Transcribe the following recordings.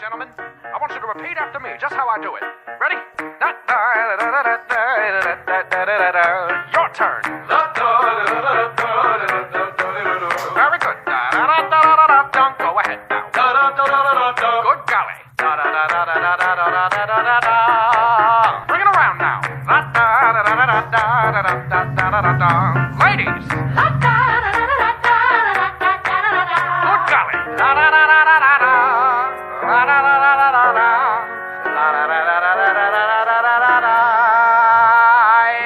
gentlemen, I want you to repeat after me, just how I do it. Ready? Your turn. Very good. Go ahead now. Good golly. Bring it around now. Ladies. Good golly.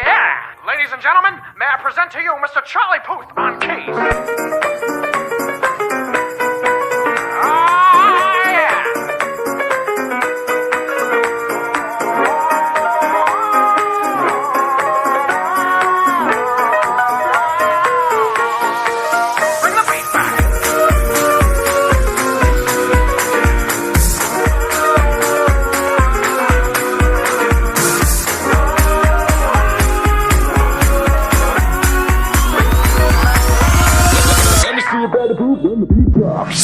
Yeah! Ladies and gentlemen, may I present to you Mr. Charlie Puth on keys. When the beat drops.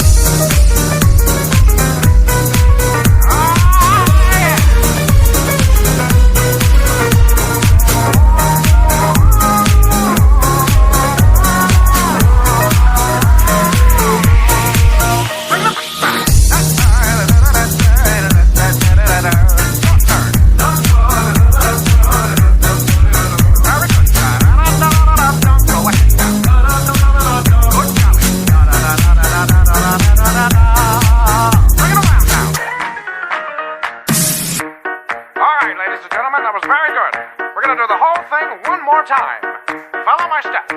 Ladies and gentlemen, that was very good. We're going to do the whole thing one more time. Follow my step.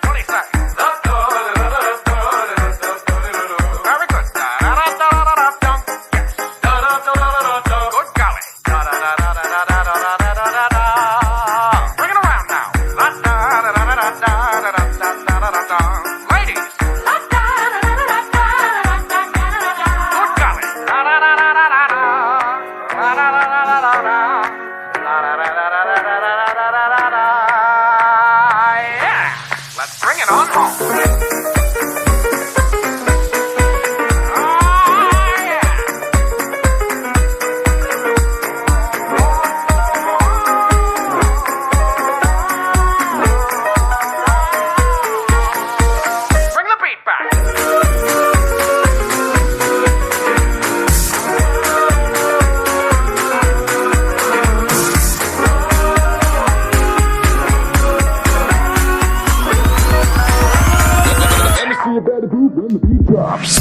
What do you say? Very good. Good golly. Bring it around now. Ladies. Yeah! Let's bring it on home. Bring the beat back. You better move when the beat drops.